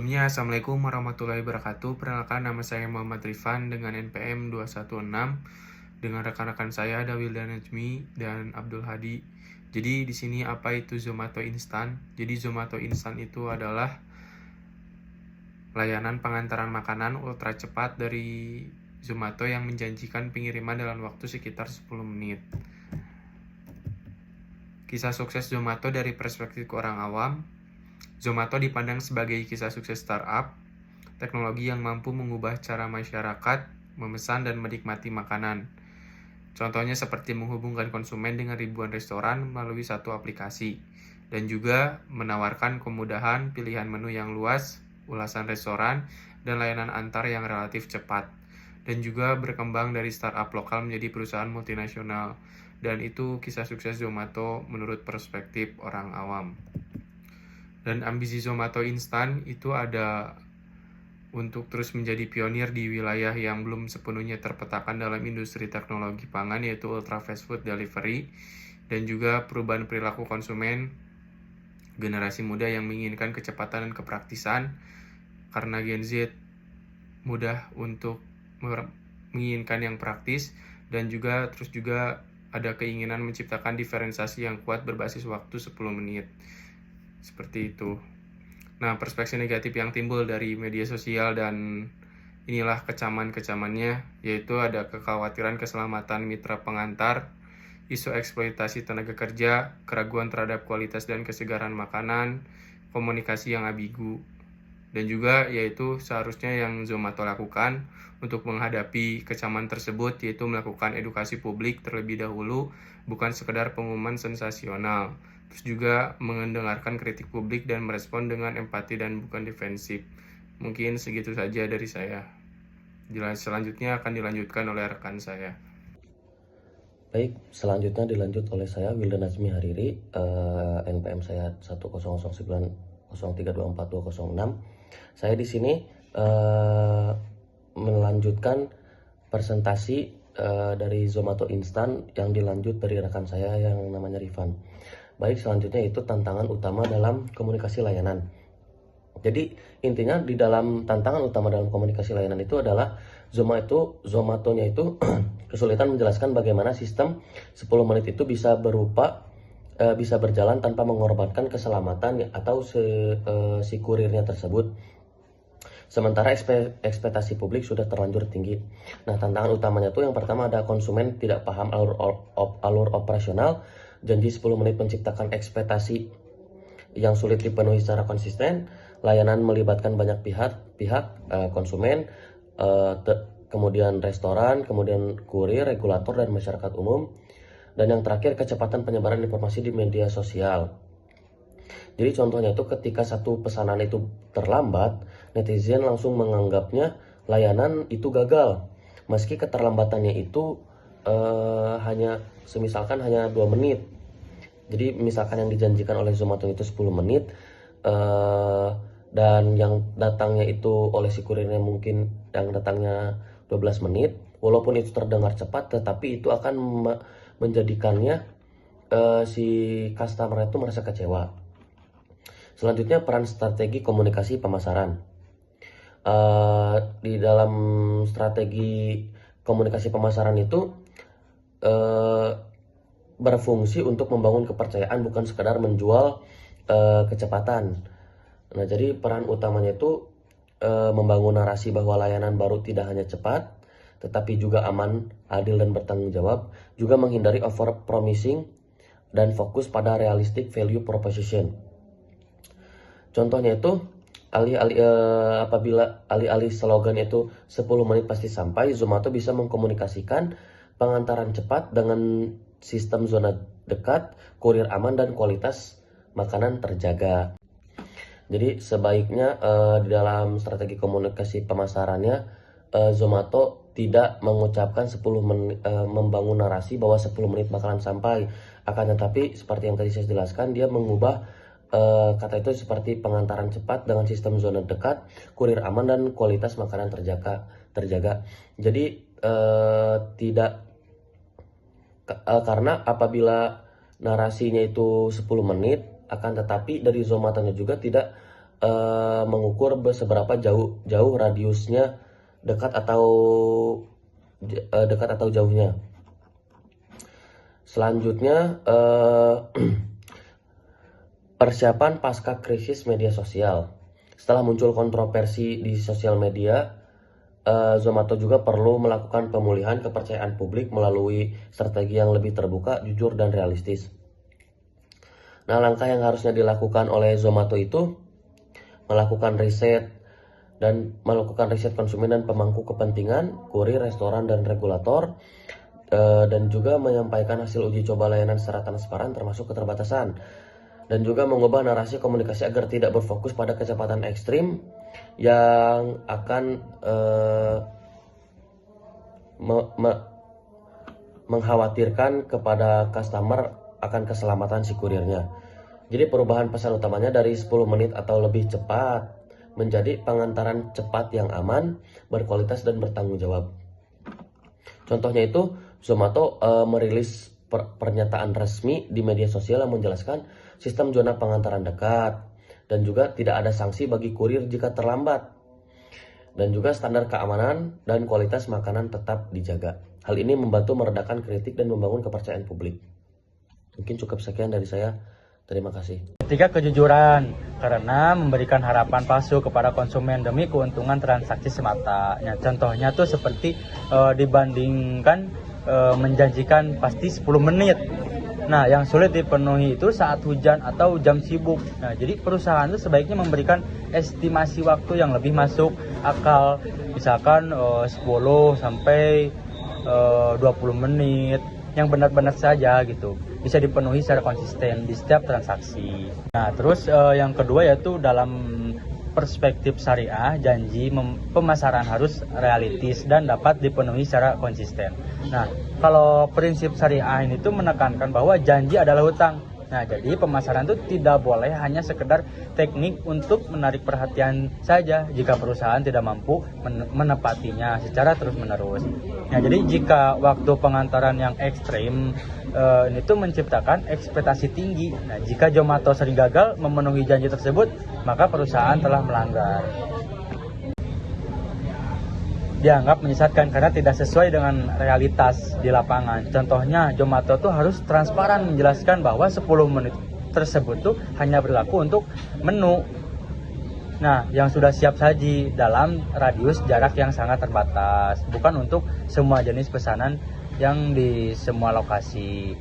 Sebelumnya, Assalamualaikum warahmatullahi wabarakatuh. Perkenalkan, nama saya Muhammad Rifan dengan NPM 216. Dengan rekan-rekan saya ada Wildan Najmi dan Abdul Hadi. Jadi di sini apa itu Zomato Instan? Jadi Zomato Instan itu adalah layanan pengantaran makanan ultra cepat dari Zomato yang menjanjikan pengiriman dalam waktu sekitar 10 menit. Kisah sukses Zomato dari perspektif orang awam. Zomato dipandang sebagai kisah sukses startup, teknologi yang mampu mengubah cara masyarakat memesan dan menikmati makanan. Contohnya seperti menghubungkan konsumen dengan ribuan restoran melalui satu aplikasi, dan juga menawarkan kemudahan pilihan menu yang luas, ulasan restoran, dan layanan antar yang relatif cepat. Dan juga berkembang dari startup lokal menjadi perusahaan multinasional. Dan itu kisah sukses Zomato menurut perspektif orang awam. Dan ambisi Zomato Instan itu ada untuk terus menjadi pionir di wilayah yang belum sepenuhnya terpetakan dalam industri teknologi pangan, yaitu ultra fast food delivery, dan juga perubahan perilaku konsumen generasi muda yang menginginkan kecepatan dan kepraktisan, karena Gen Z mudah untuk menginginkan yang praktis, dan juga ada keinginan menciptakan diferensiasi yang kuat berbasis waktu 10 menit. Seperti itu. Nah, perspektif negatif yang timbul dari media sosial dan inilah kecaman-kecamannya, yaitu ada kekhawatiran keselamatan mitra pengantar, isu eksploitasi tenaga kerja, keraguan terhadap kualitas dan kesegaran makanan, komunikasi yang ambigu. Dan juga yaitu seharusnya yang Zomato lakukan untuk menghadapi kecaman tersebut, yaitu melakukan edukasi publik terlebih dahulu, bukan sekedar pengumuman sensasional. Terus juga mendengarkan kritik publik dan merespon dengan empati dan bukan defensif. Mungkin segitu saja dari saya. Selanjutnya akan dilanjutkan oleh rekan saya. Baik, selanjutnya dilanjut oleh saya Wildan Najmi Hariri, NPM saya 10090324206. Saya di sini melanjutkan presentasi dari Zomato Instan yang dilanjut dari rekan saya yang namanya Rifan. Baik, selanjutnya itu tantangan utama dalam komunikasi layanan. Jadi intinya di dalam tantangan utama dalam komunikasi layanan itu adalah Zomatonya itu kesulitan menjelaskan bagaimana sistem 10 menit itu bisa berjalan tanpa mengorbankan keselamatan atau si kurirnya tersebut. Sementara ekspektasi publik sudah terlanjur tinggi. Nah, tantangan utamanya itu yang pertama ada konsumen tidak paham alur operasional. Janji 10 menit menciptakan ekspektasi yang sulit dipenuhi secara konsisten. Layanan melibatkan banyak pihak, konsumen, kemudian restoran, kemudian kurir, regulator, dan masyarakat umum. Dan yang terakhir, kecepatan penyebaran informasi di media sosial. Jadi contohnya itu ketika satu pesanan itu terlambat, netizen langsung menganggapnya layanan itu gagal. Meski keterlambatannya itu hanya 2 menit. Jadi misalkan yang dijanjikan oleh Zomato itu 10 menit, dan yang datangnya itu oleh si kurirnya mungkin yang datangnya 12 menit. Walaupun itu terdengar cepat, tetapi itu akan menjadikannya si customer itu merasa kecewa. Selanjutnya, peran strategi komunikasi pemasaran. Di dalam strategi komunikasi pemasaran itu berfungsi untuk membangun kepercayaan, bukan sekadar menjual kecepatan. Nah, jadi peran utamanya itu membangun narasi bahwa layanan baru tidak hanya cepat, tetapi juga aman, adil, dan bertanggung jawab. Juga menghindari over promising dan fokus pada realistic value proposition. Contohnya itu apabila alih-alih slogan itu 10 menit pasti sampai, Zomato bisa mengkomunikasikan pengantaran cepat dengan sistem zona dekat, kurir aman, dan kualitas makanan terjaga. Jadi sebaiknya di dalam strategi komunikasi pemasarannya, Zomato tidak mengucapkan 10 menit, membangun narasi bahwa 10 menit bakalan sampai. Akan tetapi seperti yang tadi saya jelaskan, dia mengubah kata itu seperti pengantaran cepat dengan sistem zona dekat, kurir aman, dan kualitas makanan terjaga. Jadi karena apabila narasinya itu 10 menit, akan tetapi dari Zomato juga tidak mengukur seberapa jauh radiusnya dekat atau jauhnya. Selanjutnya persiapan pasca krisis media sosial. Setelah muncul kontroversi di sosial media, Zomato juga perlu melakukan pemulihan kepercayaan publik melalui strategi yang lebih terbuka, jujur, dan realistis. Nah, langkah yang harusnya dilakukan oleh Zomato itu melakukan riset konsumen dan pemangku kepentingan, kurir, restoran, dan regulator, dan juga menyampaikan hasil uji coba layanan secara transparan termasuk keterbatasan, dan juga mengubah narasi komunikasi agar tidak berfokus pada kecepatan ekstrim yang akan mengkhawatirkan kepada customer akan keselamatan si kurirnya. Jadi perubahan pesan utamanya dari 10 menit atau lebih cepat menjadi pengantaran cepat yang aman, berkualitas, dan bertanggung jawab. Contohnya itu Zomato merilis pernyataan resmi di media sosial yang menjelaskan sistem zona pengantaran dekat, dan juga tidak ada sanksi bagi kurir jika terlambat, dan juga standar keamanan dan kualitas makanan tetap dijaga. Hal ini membantu meredakan kritik dan membangun kepercayaan publik. Mungkin cukup sekian dari saya. Terima kasih. Ketiga, kejujuran, karena memberikan harapan palsu kepada konsumen demi keuntungan transaksi semata. Ya, contohnya tuh seperti dibandingkan menjanjikan pasti 10 menit. Nah, yang sulit dipenuhi itu saat hujan atau jam sibuk. Nah, jadi perusahaan itu sebaiknya memberikan estimasi waktu yang lebih masuk akal, misalkan 10 sampai 20 menit, yang benar-benar saja gitu, bisa dipenuhi secara konsisten di setiap transaksi. Nah, terus yang kedua yaitu dalam perspektif syariah, janji pemasaran harus realistis dan dapat dipenuhi secara konsisten. Nah, kalau prinsip syariah ini tuh menekankan bahwa janji adalah hutang. Nah, jadi pemasaran itu tidak boleh hanya sekedar teknik untuk menarik perhatian saja jika perusahaan tidak mampu menepatinya secara terus-menerus. Nah, jadi jika waktu pengantaran yang ekstrim ini tuh menciptakan ekspektasi tinggi. Nah, jika Zomato sering gagal memenuhi janji tersebut, maka perusahaan telah melanggar. Dianggap menyesatkan karena tidak sesuai dengan realitas di lapangan. Contohnya, Zomato tuh harus transparan menjelaskan bahwa 10 menit tersebut tuh hanya berlaku untuk menu. Nah, yang sudah siap saji dalam radius jarak yang sangat terbatas, bukan untuk semua jenis pesanan yang di semua lokasi.